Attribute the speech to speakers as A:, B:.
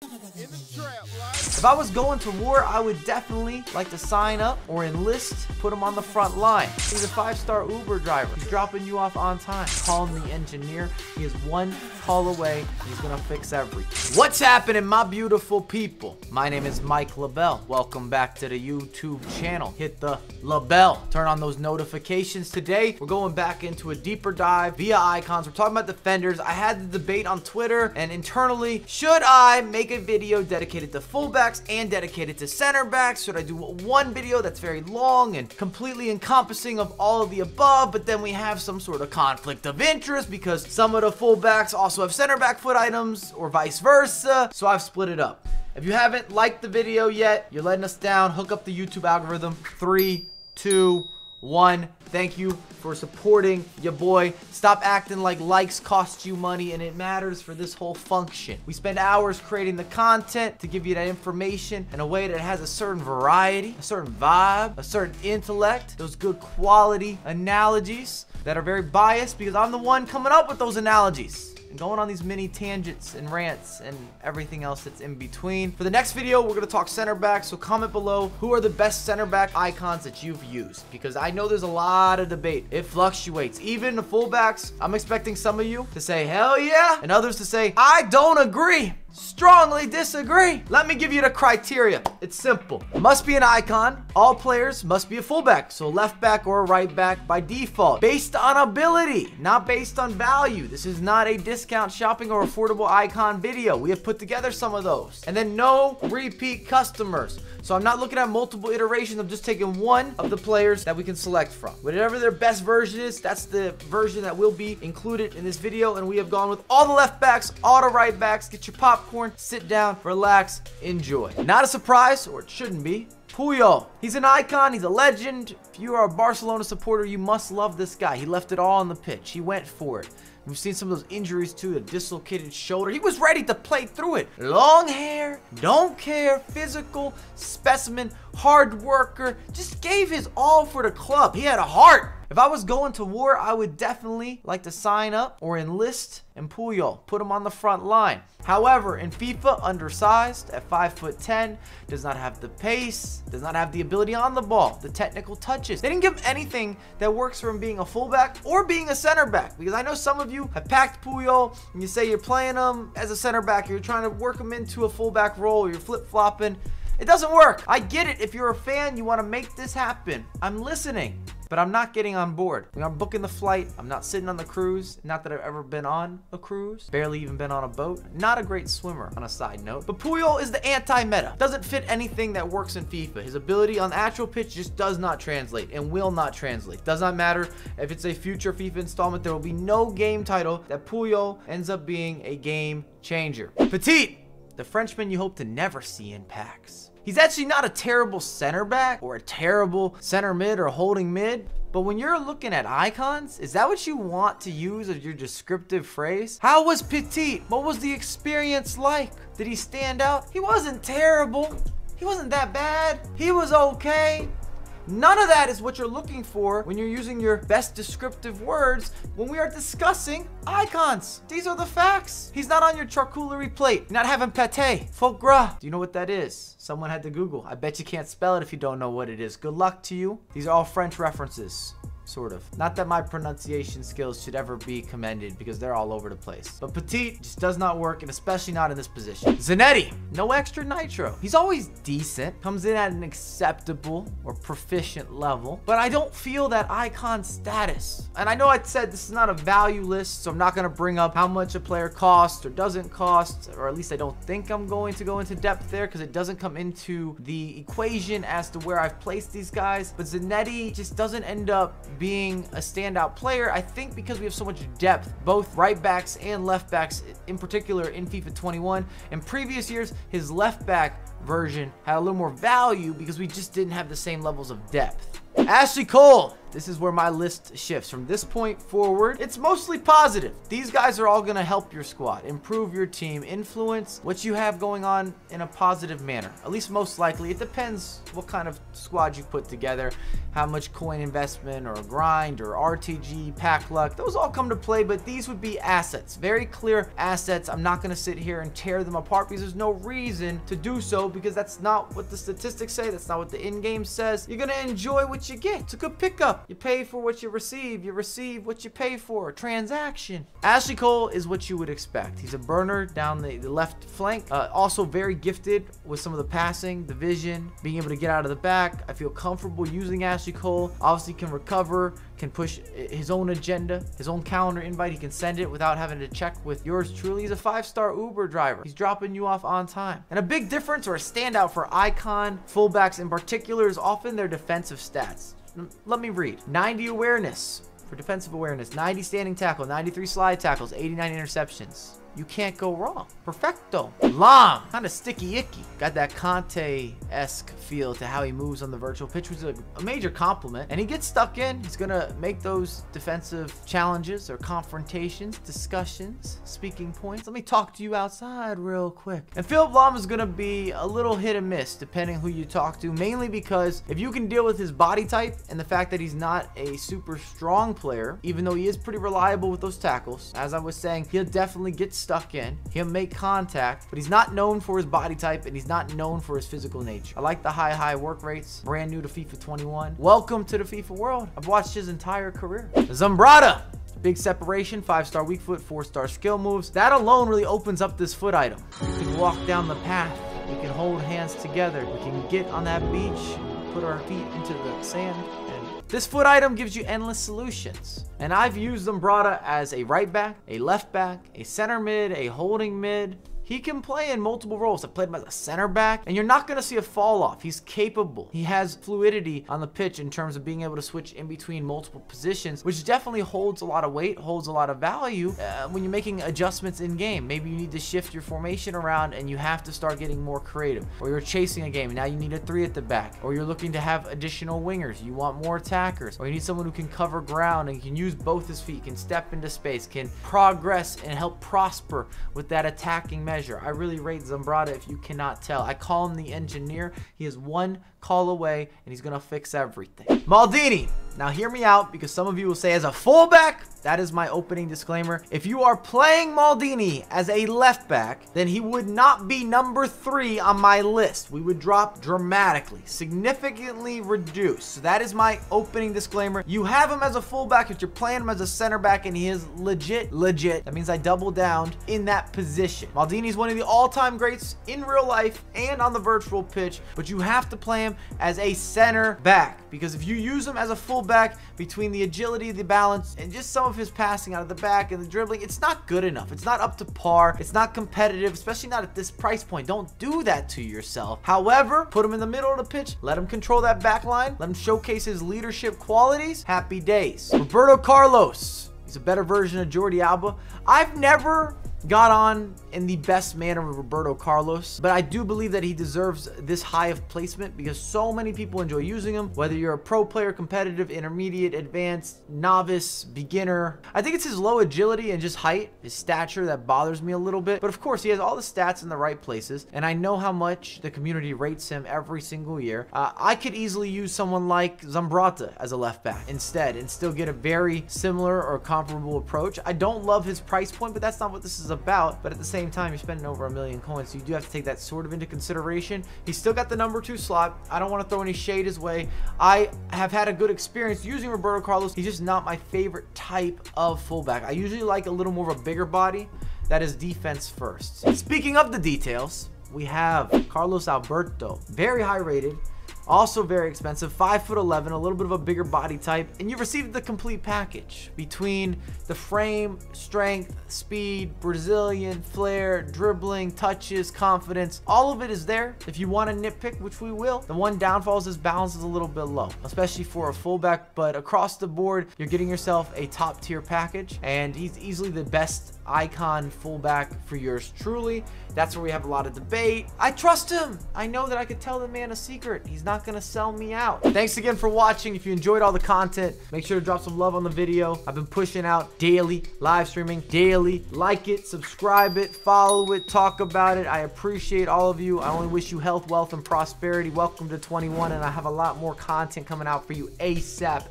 A: In the trap, right?
B: If I was going to war, I would definitely like to sign up or enlist, put him on the front line. He's a 5-star Uber driver. He's dropping you off on time. Call him the engineer. He is one call away. He's gonna fix everything. What's happening, my beautiful people? My name is Mike LaBelle. Welcome back to the YouTube channel. Hit the LaBelle. Turn on those notifications. Today, we're going back into a deeper dive via icons. We're talking about defenders. I had the debate on Twitter and internally, should I make a video dedicated to fullbacks and dedicated to center backs? Should I do one video that's very long and completely encompassing of all of the above, but then we have some sort of conflict of interest because some of the fullbacks also have center back foot items or vice versa, so I've split it up. If you haven't liked the video yet, you're letting us down. Hook up the YouTube algorithm. 3, 2, 1. Thank you for supporting your boy. Stop acting like likes cost you money and it matters for this whole function. We spend hours creating the content to give you that information in a way that has a certain variety, a certain vibe, a certain intellect, those good quality analogies that are very biased because I'm the one coming up with those analogies and going on these mini tangents and rants and everything else that's in between. For the next video, we're going to talk center back, so comment below who are the best center back icons that you've used, because I know there's a lot of debate. It fluctuates. Even the fullbacks, I'm expecting some of you to say hell yeah and others to say I don't agree. Strongly disagree. Let me give you the criteria. It's simple. Must be an icon. All players must be a fullback, so left back or right back by default. Based on ability, not based on value. This is not a discount shopping or affordable icon video. We have put together some of those. And then no repeat customers. So I'm not looking at multiple iterations. I'm just taking one of the players that we can select from. Whatever their best version is, that's the version that will be included in this video. And we have gone with all the left backs, all the right backs. Get your popcorn, sit down, relax, enjoy. Not a surprise, or it shouldn't be. Puyol. He's an icon. He's a legend. If you are a Barcelona supporter, you must love this guy. He left it all on the pitch. He went for it. We've seen some of those injuries too, a dislocated shoulder. He was ready to play through it. Long hair, don't care, physical specimen, hard worker, just gave his all for the club. He had a heart. If I was going to war, I would definitely like to sign up or enlist in Puyol, put him on the front line. However, in FIFA, undersized at 5'10", does not have the pace, does not have the ability on the ball, the technical touches. They didn't give him anything that works for him being a fullback or being a center back, because I know some of you have packed Puyol and you say you're playing him as a center back, you're trying to work him into a fullback role, you're flip-flopping. It doesn't work. I get it. If you're a fan, you want to make this happen. I'm listening, but I'm not getting on board. When I'm booking the flight, I'm not sitting on the cruise. Not that I've ever been on a cruise. Barely even been on a boat. Not a great swimmer, on a side note. But Puyol is the anti-meta. Doesn't fit anything that works in FIFA. His ability on the actual pitch just does not translate and will not translate. Does not matter if it's a future FIFA installment. There will be no game title that Puyol ends up being a game changer. Petit, the Frenchman you hope to never see in packs. He's actually not a terrible center back or a terrible center mid or holding mid. But when you're looking at icons, is that what you want to use as your descriptive phrase? How was Petit? What was the experience like? Did he stand out? He wasn't terrible. He wasn't that bad. He was okay. None of that is what you're looking for when you're using your best descriptive words when we are discussing icons. These are the facts. He's not on your charcuterie plate. You're not having pate, foie gras. Do you know what that is? Someone had to Google. I bet you can't spell it if you don't know what it is. Good luck to you. These are all French references. Sort of. Not that my pronunciation skills should ever be commended because they're all over the place. But Petit just does not work, and especially not in this position. Zanetti, no extra nitro. He's always decent, comes in at an acceptable or proficient level, but I don't feel that icon status. And I know I said this is not a value list, so I'm not going to bring up how much a player costs or doesn't cost, or at least I don't think I'm going to go into depth there because it doesn't come into the equation as to where I've placed these guys. But Zanetti just doesn't end up being a standout player, I think, because we have so much depth, both right backs and left backs, in particular in FIFA 21. In previous years, his left back version had a little more value because we just didn't have the same levels of depth. Ashley Cole, This is where my list shifts. From this point forward, it's mostly positive. These guys are all going to help your squad, improve your team, influence what you have going on in a positive manner. At least most likely. It depends what kind of squad you put together, how much coin investment or grind or RTG, pack luck. Those all come to play, but these would be assets. Very clear assets. I'm not going to sit here and tear them apart because there's no reason to do so, because that's not what the statistics say. That's not what the in-game says. You're going to enjoy what you get. It's a good pickup. You pay for what you receive. You receive what you pay for. Transaction. Ashley Cole is what you would expect. He's a burner down the left flank. Also very gifted with some of the passing, the vision, being able to get out of the back. I feel comfortable using Ashley Cole. Obviously can recover, can push his own agenda, his own calendar invite. He can send it without having to check with yours truly. He's a 5-star Uber driver. He's dropping you off on time. And a big difference, or a standout for icon fullbacks in particular, is often their defensive stats. Let me read. 90 awareness for defensive awareness, 90 standing tackle, 93 slide tackles, 89 interceptions. You can't go wrong. Perfecto. Long. Kind of sticky icky. Got that Conte-esque feel to how he moves on the virtual pitch, which is a major compliment. And he gets stuck in. He's going to make those defensive challenges or confrontations, discussions, speaking points. Let me talk to you outside real quick. And Philip Lahm is going to be a little hit and miss depending who you talk to, mainly because if you can deal with his body type and the fact that he's not a super strong player, even though he is pretty reliable with those tackles, as I was saying, he'll definitely get stuck in. He'll make contact, but he's not known for his body type and he's not known for his physical nature. I like the high work rates. Brand new to FIFA 21. Welcome to the FIFA world. I've watched his entire career. Zambrata. Big separation, 5-star weak foot, 4-star skill moves. That alone really opens up this foot item. We can walk down the path. We can hold hands together. We can get on that beach, put our feet into the sand. This foot item gives you endless solutions. And I've used Zambrata as a right back, a left back, a center mid, a holding mid. He can play in multiple roles. I've played him as a center back, and you're not going to see a fall off. He's capable. He has fluidity on the pitch in terms of being able to switch in between multiple positions, which definitely holds a lot of weight, holds a lot of value when you're making adjustments in game. Maybe you need to shift your formation around and you have to start getting more creative, or you're chasing a game and now you need a 3 at the back, or you're looking to have additional wingers. You want more attackers, or you need someone who can cover ground and can use both his feet, can step into space, can progress and help prosper with that attacking measure. I really rate Zambrata if you cannot tell. I call him the engineer. He is one call away and he's gonna fix everything. Maldini. Now hear me out, because some of you will say as a fullback, that is my opening disclaimer. If you are playing Maldini as a left back, then he would not be number 3 on my list. We would drop dramatically, significantly reduced. So that is my opening disclaimer. You have him as a fullback if you're playing him as a center back and he is legit. That means I double down in that position. Maldini is one of the all-time greats in real life and on the virtual pitch, but you have to play him as a center back, because if you use him as a fullback, between the agility, the balance, and just some of his passing out of the back and the dribbling, it's not good enough. It's not up to par. It's not competitive, especially not at this price point. Don't do that to yourself. However, put him in the middle of the pitch, let him control that back line, let him showcase his leadership qualities. Happy days. Roberto Carlos. He's a better version of Jordi Alba. I've never got on in the best manner with Roberto Carlos, but I do believe that he deserves this high of placement because so many people enjoy using him, whether you're a pro player, competitive, intermediate, advanced, novice, beginner. I think it's his low agility and just height, his stature, that bothers me a little bit, but of course he has all the stats in the right places, and I know how much the community rates him every single year. I could easily use someone like Zambrata as a left back instead and still get a very similar or comparable approach. I don't love his price point, but that's not what this is about. But at the same time, you're spending over 1 million coins, so you do have to take that sort of into consideration. He's still got the number 2 slot. I don't want to throw any shade his way. I have had a good experience using Roberto Carlos. He's just not my favorite type of fullback. I usually like a little more of a bigger body that is defense first. Speaking of the details, we have Carlos Alberto, very high rated, also very expensive, 5'11", a little bit of a bigger body type, and you've received the complete package between the frame, strength, speed, Brazilian, flair, dribbling, touches, confidence. All of it is there. If you want to nitpick, which we will, the one downfall is his balance is a little bit low, especially for a fullback, but across the board, you're getting yourself a top tier package, and he's easily the best icon fullback for yours truly. That's where we have a lot of debate. I trust him. I know that I could tell the man a secret. He's not not gonna sell me out. Thanks again for watching. If you enjoyed all the content, make sure to drop some love on the video. I've been pushing out daily, live streaming daily. Like it, subscribe it, follow it, talk about it. I appreciate all of you. I only wish you health, wealth, and prosperity. Welcome to 21, and I have a lot more content coming out for you ASAP.